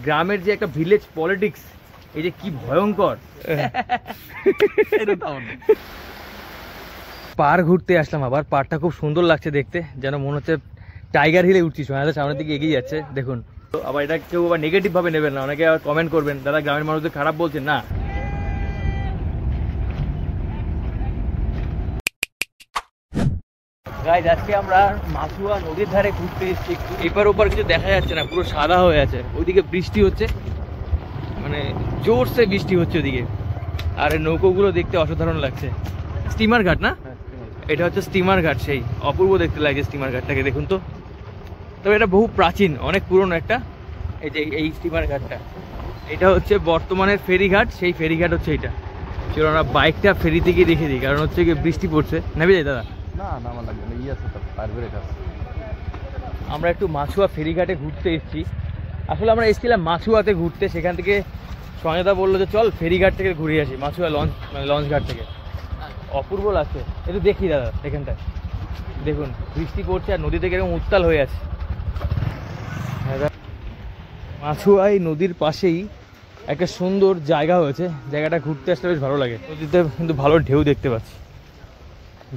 গ্রামের যে একটা ভিলেজ পলিটিক্স, এই যে কি ভয়ঙ্কর। পার ঘুরতে আসলাম আবার, পাড়টা খুব সুন্দর লাগছে দেখতে, যেন মনে হচ্ছে টাইগার হিলে উঠছি, সোনাদা সামনের দিকে এগিয়ে যাচ্ছে দেখুন। তো আবার এটা কেউ আবার নেগেটিভ ভাবে নেবেন না, অনেকে আবার কমেন্ট করবেন দাদা গ্রামের মানুষদের খারাপ বলছেন, না। গাইজ আজকে আমরা মাছুয়া নদীর ধারে ঘুরতে এসেছি, এপার ওপার কিছু দেখা যাচ্ছে না, পুরো সাদা হয়ে আছে, ওইদিকে বৃষ্টি হচ্ছে, মানে জোরসে বৃষ্টি হচ্ছে ওদিকে, আর এই নৌকোগুলো দেখতে অসাধারণ লাগছে। স্টিমার ঘাট না, এটা হচ্ছে স্টিমার ঘাট, সেই অপূর্ব দেখতে লাগে স্টিমার ঘাটটাকে, দেখুন তো। তবে এটা বহু প্রাচীন, অনেক পুরনো একটা, এই যে এই স্টিমার ঘাটটা, এটা হচ্ছে বর্তমানের ফেরিঘাট, সেই ফেরিঘাট হচ্ছে এটা। চলো আমরা বাইকটা ফেরি থেকে রেখে দিই, কারণ হচ্ছে কি বৃষ্টি পড়ছে, নেবে যাই দাদা। আমরা একটু মাছুয়া ফেরিঘাটে ঘুরতে এসেছি, আসলে আমরা এসেছিলাম মাছুয়াতে ঘুরতে, সেখান থেকে সঞ্জয়দা বললো যে চল ফেরিঘাট থেকে ঘুরে আসি, মাছুয়া লঞ্চ মানে লঞ্চ ঘাট থেকে। অপূর্ব লাগছে, একটু দেখি দাদা এখানটায়, দেখুন বৃষ্টি পড়ছে আর নদী থেকে এরকম উত্তাল হয়ে আছে। মাছুয়া এই নদীর পাশেই একটা সুন্দর জায়গা হয়েছে, জায়গাটা ঘুরতে আসলে বেশ ভালো লাগে, নদীতে কিন্তু ভালো ঢেউ দেখতে পাচ্ছি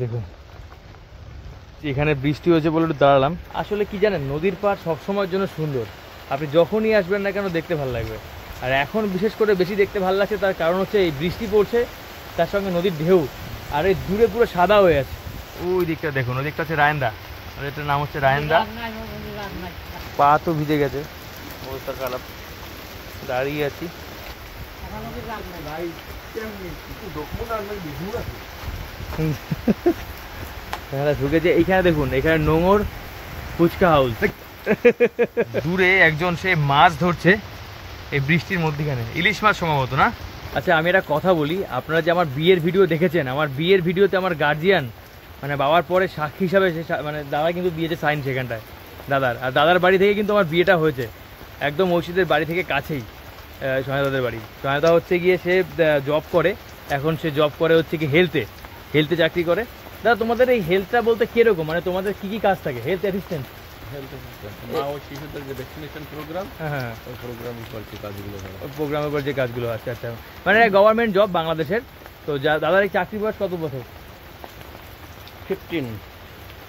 দেখুন। এখানে বৃষ্টি হয়েছে বলে একটু দাঁড়ালাম। আসলে কি জানেন, নদীর পাড় সবসময়ের জন্য সুন্দর, আপনি যখনই আসবেন না কেন দেখতে ভালো লাগবে। আর এখন বিশেষ করে বেশি দেখতে ভালো লাগছে, তার কারণ হচ্ছে এই বৃষ্টি পড়ছে, তার সঙ্গে নদীর ঢেউ, আর এই দূরে পুরো সাদা হয়ে আছে। ওই দিকটা দেখুন, ওই দিকটা হচ্ছে রায়ন্দা, আর এটার নাম হচ্ছে রায়ন্দা। পা তো ভিজে গেছে, অবস্থা খারাপ, দাঁড়িয়ে আছি। ঢুকেছে এইখানে, দেখুন এখানে নোংর ফুচকা হাউস, দূরে একজন সে মাছ ধরছে এই বৃষ্টির মধ্যখানে, ইলিশ মাছ সম্ভবত না। আচ্ছা আমি একটা কথা বলি, আপনারা যে আমার বিয়ের ভিডিও দেখেছেন, আমার বিয়ের ভিডিওতে আমার গার্জিয়ান মানে বাবার পরে সাক্ষী হিসাবে মানে দাদা কিন্তু দিয়েছে সাইন সেখানটায় দাদার, আর দাদার বাড়ি থেকে কিন্তু আমার বিয়েটা হয়েছে, একদম ঐশীদের বাড়ি থেকে কাছেই সহায়তাদের বাড়ি। সহায়তা হচ্ছে গিয়ে সে জব করে, এখন সে জব করে হচ্ছে কি হেলথে চাকরি করে। দাদা তোমাদের এই হেলথটা বলতে কিরকম, মানে তোমাদের কি কি কাজ থাকে? হেলথ অ্যাসিস্ট্যান্ট, প্রোগ্রামের উপর যে কাজগুলো, আচ্ছা আচ্ছা, মানে গভর্নমেন্ট জব বাংলাদেশের। তো দাদার এই চাকরি বয়স কত বছর?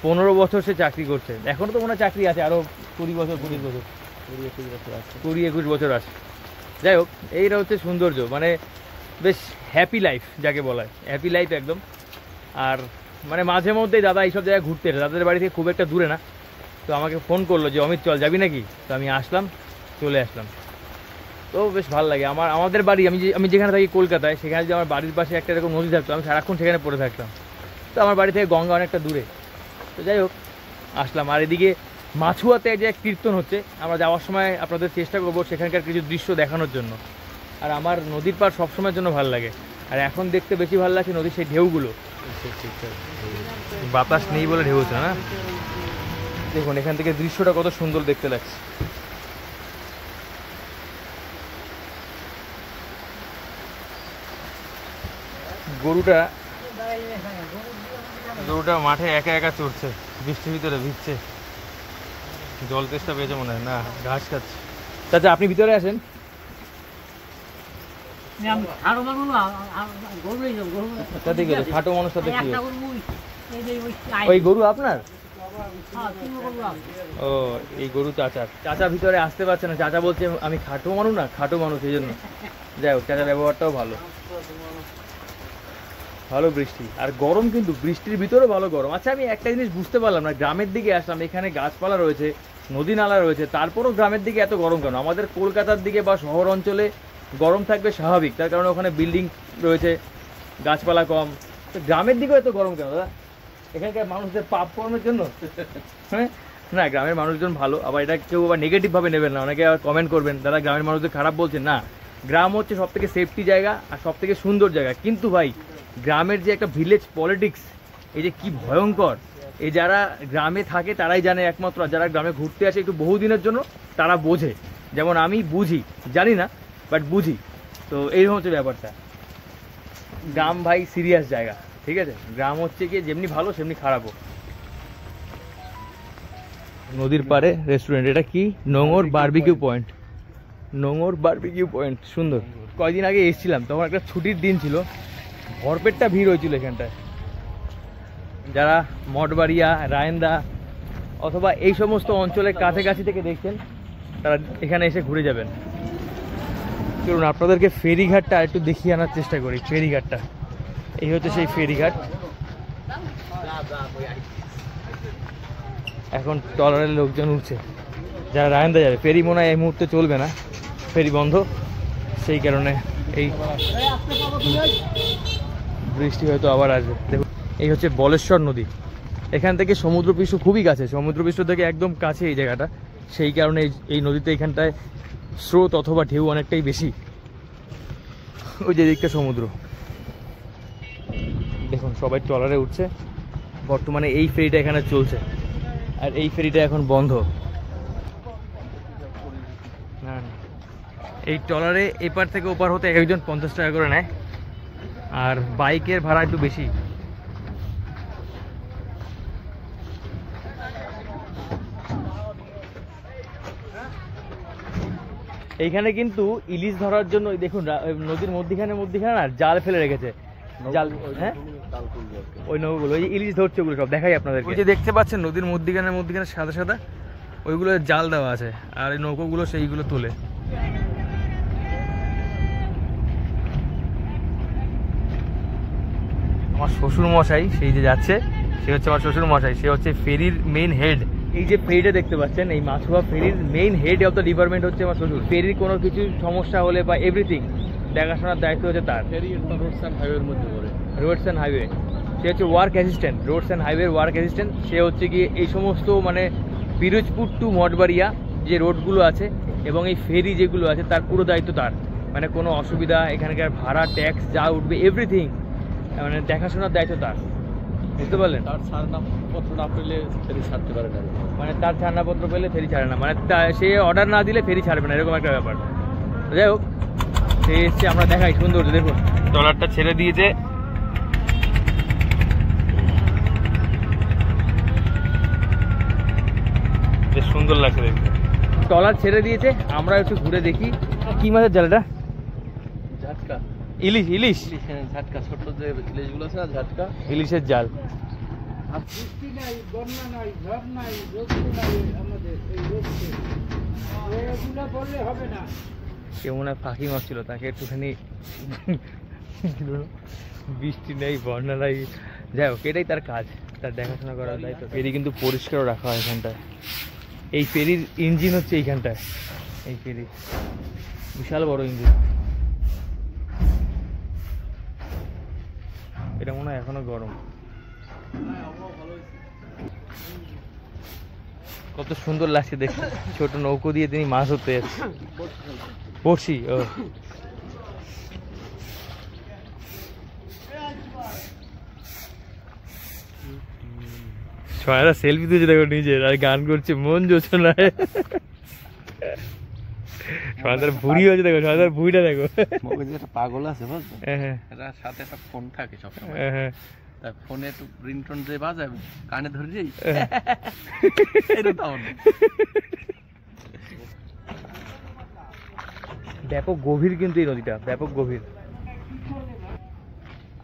15 বছর সে চাকরি করছে, এখনো তো মনে হয় চাকরি আছে আরো 20 বছর 25 বছর 20-21 বছর আছে। যাই হোক, এইটা হচ্ছে সৌন্দর্য, মানে বেশ হ্যাপি লাইফ যাকে বলা হয়, হ্যাপি লাইফ একদম। আর মানে মাঝে মধ্যেই দাদা এইসব জায়গায় ঘুরতে এসে, দাদাদের বাড়ি থেকে খুব একটা দূরে না, তো আমাকে ফোন করলো যে অমিত চল যাবি নাকি, তো আমি আসলাম, চলে আসলাম। তো বেশ ভালো লাগে। আমাদের বাড়ি, আমি যেখানে থাকি কলকাতায়, সেখানে যদি আমার বাড়ির পাশে একটা এরকম নদী থাকতো, আমি সারাক্ষণ সেখানে পড়ে থাকতাম। তো আমার বাড়ি থেকে গঙ্গা অনেকটা দূরে, তো যাই হোক আসলাম। আর এদিকে মাছুয়াতে যে এক কীর্তন হচ্ছে, আমরা যাওয়ার সময় আপনাদের চেষ্টা করবো সেখানকার কিছু দৃশ্য দেখানোর জন্য। আর আমার নদীর পাড় সবসময়ের জন্য ভালো লাগে, আর এখন দেখতে বেশি ভালো লাগছে নদীর সেই ঢেউগুলো, বাতাস নেই বলে ঢেউ হচ্ছে না। দেখুন এখান থেকে দৃশ্যটা কত সুন্দর দেখতে লাগছে। গরুটা মাঠে একা একা চড়ছে, বৃষ্টির ভিতরে ভিজছে, জল তেষ্টা পেয়েছে মনে হয়, না ঘাস খাচ্ছে। চাচা আপনি ভিতরে আসেন। খাটো মানুষ সাথে কি ওই গরু আপনার? ও এই গরু চাচার। চাচা ভিতরে আসতে পারছে না, চাচা বলছে আমি খাটো মানুষ না, খাটো মানুষ, এই জন্য। যাই হোক, চাচার ব্যবহারটাও ভালো। ভালো বৃষ্টি আর গরম, কিন্তু বৃষ্টির ভিতরে ভালো গরম। আচ্ছা আমি একটা জিনিস বুঝতে পারলাম না, গ্রামের দিকে আসলাম, এখানে গাছপালা রয়েছে, নদী নালা রয়েছে, তারপরও গ্রামের দিকে এত গরম কেন? আমাদের কলকাতার দিকে বা শহর অঞ্চলে গরম থাকবে স্বাভাবিক, তার কারণে ওখানে বিল্ডিং রয়েছে, গাছপালা কম, তো গ্রামের দিকেও এত গরম কেন দাদা? এখানকার মানুষদের পাপ কর্মের জন্য? হ্যাঁ না, গ্রামের মানুষজন ভালো, আবার এটা কেউ আবার নেগেটিভ ভাবে নেবেন না, অনেকে আবার কমেন্ট করবেন দাদা গ্রামের মানুষদের খারাপ বলছেন, না। গ্রাম হচ্ছে সব থেকে সেফটি জায়গা আর সব থেকে সুন্দর জায়গা, কিন্তু ভাই গ্রামের যে একটা ভিলেজ পলিটিক্স, এই যে কি ভয়ঙ্কর, এই যারা গ্রামে থাকে তারাই জানে একমাত্র, যারা গ্রামে ঘুরতে আসে একটু বহুদিনের জন্য তারা বোঝে, যেমন আমি বুঝি, জানি না বাট বুঝি। তো এইরকম হচ্ছে ব্যাপারটা। গ্রাম ভাই সিরিয়াস জায়গা, ঠিক আছে? গ্রাম হচ্ছে কি যেমনি ভালো সেমনি খারাপও। নদীর পাড়ে রেস্টুরেন্ট, এটা কি নোংর বারবিকিউ পয়েন্ট, নোঙর বারবিকিউ পয়েন্ট, সুন্দর। কয়দিন আগে এসেছিলাম, তখন একটা ছুটির দিন ছিল, ভরপেটটা ভিড় হয়েছিল এখানটায়। যারা মঠবাড়িয়া, রায়েন্দা অথবা এই সমস্ত অঞ্চলের কাছাকাছি থেকে দেখছেন, তারা এখানে এসে ঘুরে যাবেন। চলুন আপনাদেরকে ফেরিঘাটটা একটু দেখিয়ে আনার চেষ্টা করি। ফেরিঘাটটা এই হচ্ছে সেই ফেরিঘাট। এখন ট্রলারের লোকজন উঠছে, যারা রায়েন্দা যাবে। ফেরি মনে হয় এই মুহূর্তে চলবে না, ফেরি বন্ধ, সেই কারণে এই বৃষ্টি হয়তো আবার আসবে। দেখুন এই হচ্ছে বলেশ্বর নদী। এখান থেকে সমুদ্রপৃষ্ঠ খুবই কাছে, সমুদ্রপৃষ্ঠ থেকে একদম কাছে এই জায়গাটা, সেই কারণে এই নদীতে এখানটায় স্রোত অথবা ঢেউ অনেকটাই বেশি। ওই যে দিকটা সমুদ্র। দেখুন সবাই ট্রলারে উঠছে। বর্তমানে এই ফেরিটা এখানে চলছে, আর এই ফেরিটা এখন বন্ধ। না এই ট্রলারে এপার থেকে ওপার হতে একজন 50 টাকা করে নেয়, আর বাইকের ভাড়া একটু বেশি। এইখানে কিন্তু ইলিশ ধরার জন্য দেখুন নদীর মধ্যিখানে না জাল ফেলে রেখেছে। জাল, হ্যাঁ ওই নৌকোগুলো, ওই ইলিশ ধরছে, ওগুলো সব দেখাই আপনাদের। ওই যে দেখতে পাচ্ছেন নদীর মধ্যিখানে সাদা সাদা, ওইগুলো জাল দেওয়া আছে, আর এই নৌকোগুলো সেইগুলো তোলে। আমার শ্বশুর মশাই সেই যে যাচ্ছে, সে হচ্ছে আমার শ্বশুর মশাই, সে হচ্ছে ফেরির মেইন হেড। এই যে ফেরিটা দেখতে পাচ্ছেন, এই মাছুয়া ফেরির main head of the department হচ্ছে আমার শ্বশুর। ফেরির কোনো কিছু সমস্যা হলে বা এভরিথিং দেখাশোনার দায়িত্ব হচ্ছে তার। ফেরি রোডস অ্যান্ড হাইওয়ের মধ্যে পড়ে, রোডস অ্যান্ড হাইওয়ে। সে হচ্ছে ওয়ার্ক অ্যাসিস্ট্যান্ট, রোডস অ্যান্ড হাইওয়ের ওয়ার্ক অ্যাসিস্ট্যান্ট। সে হচ্ছে গিয়ে এই সমস্ত মানে পিরোজপুর টু মঠবাড়িয়া যে রোডগুলো আছে এবং এই ফেরি যেগুলো আছে তার পুরো দায়িত্ব তার। মানে কোনো অসুবিধা, এখানকার ভাড়া, ট্যাক্স যা উঠবে এভরিথিং মানে দেখাশোনার দায়িত্ব তার। বুঝতে পারলেন? তার ছাড়নাপত্র না পেলে ফেরি ছাড়তে পারে না, মানে তার ছাড়নাপত্র পেলে ফেরি ছাড়ে না, মানে সে অর্ডার না দিলে ফেরি ছাড়বে না, এরকম একটা ব্যাপার। যাই হোক, সে এসছে, আমরা দেখাই সৌন্দর্য। দেখুন ট্রলারটা ছেড়ে দিয়েছে, বেশ সুন্দর লাগছে দেখতে। ট্রলার ছেড়ে দিয়েছে, আমরা একটু ঘুরে দেখি কি মাছের জাল এটা। ঝাটকা ইলিশ, ইলিশ ঝাটকা, ছোট যে ইলিশগুলো আছে না, ঝাটকা ইলিশের জাল। বৃষ্টি নাই, বন্যা নাই, ঝড় নাই, রোদ নাই, আমাদের এই রোদে এগুলো বললে হবে না। কেউ মনে হয় ফাঁকি মারছিল, তাকে একটুখানি বৃষ্টি নেই, বন্যা নাই, যাই হোক এটাই তার কাজ, তার দেখাশোনা করার দায়িত্ব। ফেরি কিন্তু পরিষ্কারও রাখা হয় এখানটায়। এই ফেরির ইঞ্জিন হচ্ছে এইখানটায়, এই ফেরি বিশাল বড় ইঞ্জিন। এটা মনে হয় এখনো গরম। কত সুন্দর লাগছে দেখতে, ছোট নৌকো দিয়ে তিনি মাছ ধরতে যাচ্ছে। বড়শি, ও ছয়টা সেলফি তুলছে দেখো নিজের, আর গান করছে মন যোচনায়। সমাদার ভুড়ি হয়েছে দেখো, সমাদার ভুড়িটা দেখো। পাগল আছে বুঝছো, এটার সাথে একটা ফোন থাকে সবসময়, তার ফোনে একটু রিংটোন যে বাজায় কানে ধরে যাই। ব্যাপক গভীর কিন্তু এই নদীটা, ব্যাপক গভীর।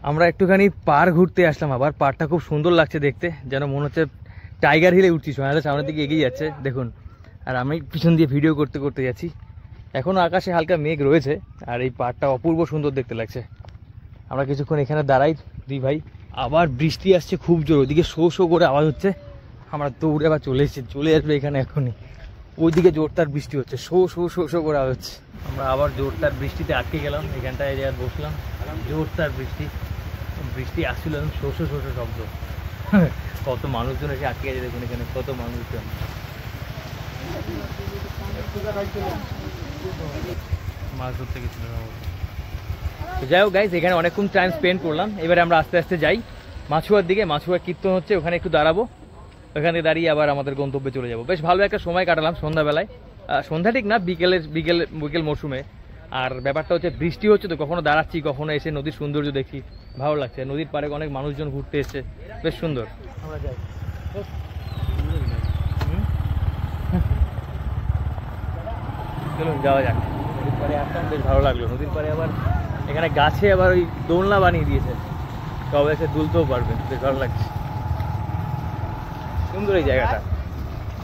আমরা একটুখানি পার ঘুরতে আসলাম, আবার পারটা খুব সুন্দর লাগছে দেখতে, যেন মনে হচ্ছে টাইগার হিলে উঠছি। সোনাদা সামনের দিকে এগিয়ে যাচ্ছে দেখুন, আর আমি পিছন দিয়ে ভিডিও করতে করতে যাচ্ছি। এখনও আকাশে হালকা মেঘ রয়েছে, আর এই পাড়টা অপূর্ব সুন্দর দেখতে লাগছে। আমরা কিছুক্ষণ এখানে দাঁড়াই দুই ভাই। আবার বৃষ্টি আসছে খুব জোর, ওইদিকে শো শো করে আওয়াজ হচ্ছে। আমরা দৌড়ে আবার চলে এসেছি, চলে আসবে এখানে এখনই। ওইদিকে জোরদার বৃষ্টি হচ্ছে, শো শো শো শো করে আওয়াজ হচ্ছে। আমরা আবার জোরদার বৃষ্টিতে আটকে গেলাম, এখানটায় এরিয়া বসলাম। জোরদার বৃষ্টি, বৃষ্টি আসছিল, শো শো শো শো শব্দ। কত মানুষজন এসে আটকে গেছে দেখুন, এখানে কত মানুষজন। মাছ ধরতে গেছিল। যাই হোক গাইস, এখানে অনেকক্ষণ টাইম স্পেন্ড করলাম। এবারে আমরা আস্তে আস্তে যাই মাছুয়ার দিকে। মাছুয়ার কীর্তন হচ্ছে, ওখানে একটু দাঁড়াবো, ওখানে দাঁড়িয়ে আবার আমাদের গন্তব্যে চলে যাবো। বেশ ভালো একটা সময় কাটালাম সন্ধ্যাবেলায়, সন্ধ্যা ঠিক না, বিকেল মরশুমে। আর ব্যাপারটা হচ্ছে বৃষ্টি হচ্ছে তো, কখনো দাঁড়াচ্ছি, কখনো এসে নদীর সৌন্দর্য দেখি, ভালো লাগছে। নদীর পাড়ে অনেক মানুষজন ঘুরতে এসছে, বেশ সুন্দর। আমরা যাই, চলুন যাওয়া যাক। নদীর পাড়ে আসলাম, বেশ ভালো লাগলো। নদীর পাড়ে আবার এখানে গাছে আবার ওই দোলনা বানিয়ে দিয়েছে, সবাই এসে দুলতেও পারবে, বেশ ভালো লাগছে। সুন্দর এই জায়গাটা,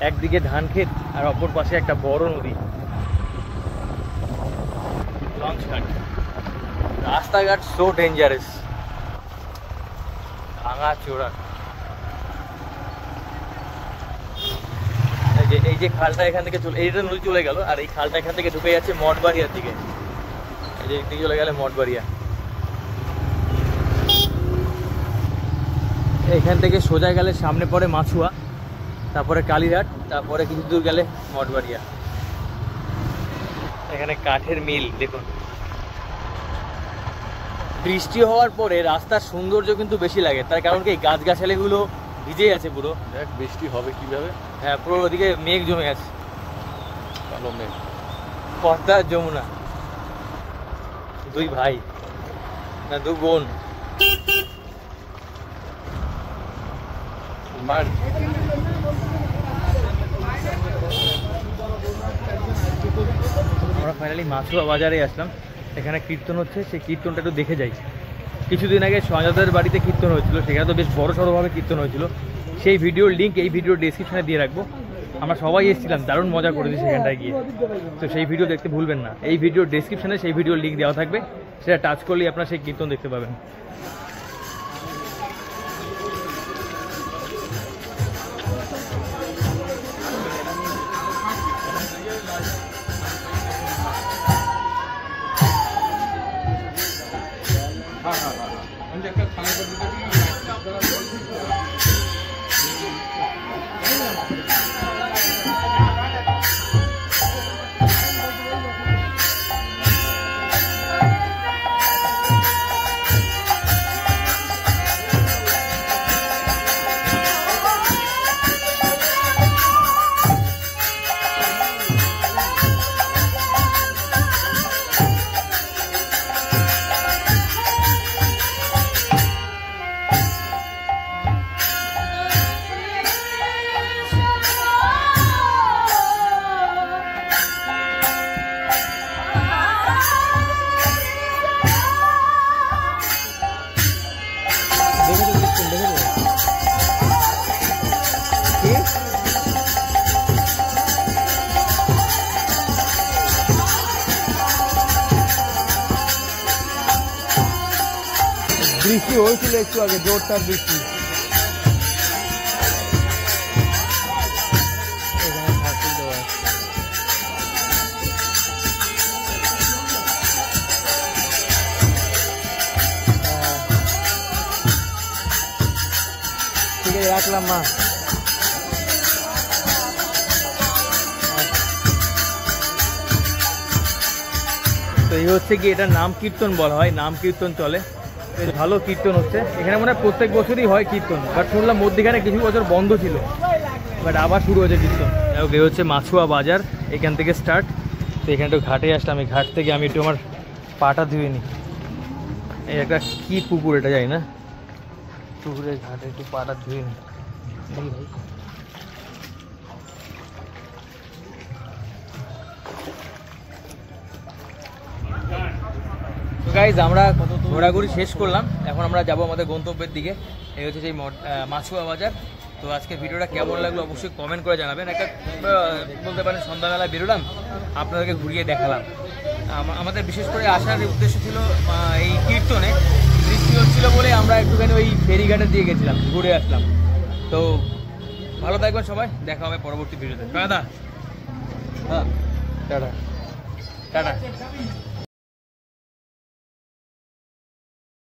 একদিকে ধান ক্ষেত আর অপর পাশে একটা বড় নদী। রাস্তাঘাট সো ডেঞ্জারাস, ভাঙা চোরা। এই যে খালটা এখান থেকে চলে, এইটা নদী চলে গেল, আর এই খালটা এখান থেকে ঢুকে যাচ্ছে মঠবাড়িয়ার দিকে। এই যে দিকে চলে গেলে মঠবাড়িয়া, এখান থেকে সোজা গেলে সামনে পড়ে মাছুয়া, তারপরে কালীঘাট, তারপরে কিছু দূর গেলে মঠবাড়িয়া। এখানে কাঠের মিল দেখুন। বৃষ্টি হওয়ার পরে রাস্তার সৌন্দর্য কিন্তু বেশি লাগে, তার কারণ কি গাছগাছালিগুলো ভিজে আছে পুরো। দেখ বৃষ্টি হবে কিভাবে। হ্যাঁ, পুরো ওদিকে মেঘ জমে আছে, কালো মেঘ। পদ্মা যমুনা, দুই ভাই না দু বোন। আমরা ফাইনালি মাছুয়া বাজারে আসলাম, এখানে কীর্তন হচ্ছে, সেই কীর্তনটা একটু দেখে যাই। কিছুদিন আগে সঞ্জয়দের বাড়িতে কীর্তন হয়েছিল, সেখানে তো বেশ বড় সড়োভাবে কীর্তন হয়েছিল। সেই ভিডিওর লিঙ্ক এই ভিডিওর ডেসক্রিপশনে দিয়ে রাখবো। আমরা সবাই এসেছিলাম, দারুণ মজা করেছি সেখানটায় গিয়ে, তো সেই ভিডিও দেখতে ভুলবেন না। এই ভিডিওর ডেসক্রিপশনে সেই ভিডিওর লিঙ্ক দেওয়া থাকবে, সেটা টাচ করলেই আপনারা সেই কীর্তন দেখতে পাবেন। বৃষ্টি হয়েছিল একটু আগে, জোরদার বৃষ্টি। এখানে ঠাকুর দেওয়া ঠিক আছে, রাখলাম মা। তো এই হচ্ছে কি, এটা নাম কীর্তন বলা হয়, নাম কীর্তন চলে, বেশ ভালো কীর্তন হচ্ছে এখানে। মনে হয় প্রত্যেক বছরই হয় কীর্তন, বাট শুনলাম মধ্যখানে কিছু বছর বন্ধ ছিল, বাট আবার শুরু হয়েছে কীর্তন। এই হচ্ছে মাছুয়া বাজার, এখান থেকে স্টার্ট। তো এখানে একটু ঘাটে আসলাম, এই ঘাট থেকে আমি একটু আমার পাটা ধুয়ে নিই। এই একটা কী পুকুর এটা, যাই না, পুকুরের ঘাটে একটু পাটা ধুয়ে নিই ভাই। গাইজ আমরা ঘোরাঘুরি শেষ করলাম, এখন আমরা যাব আমাদের গন্তব্যের দিকে। এই হচ্ছে সেই মাছুয়া বাজার। তো আজকের ভিডিওটা কেমন লাগলো অবশ্যই কমেন্ট করে জানাবেন। একটা বলতে পারেন সন্ধ্যাবেলা বেরোলাম, আপনাদেরকে ঘুরিয়ে দেখালাম। আমাদের বিশেষ করে আসার উদ্দেশ্য ছিল এই কীর্তনে, বৃষ্টি হচ্ছিল বলে আমরা একটুখানি ওই ফেরিঘাটের দিয়ে গেছিলাম, ঘুরে আসলাম। তো ভালো থাকবেন সবাই, দেখা হবে পরবর্তী ভিডিওতে। দাদা, হ্যাঁ, টাটা টাটা।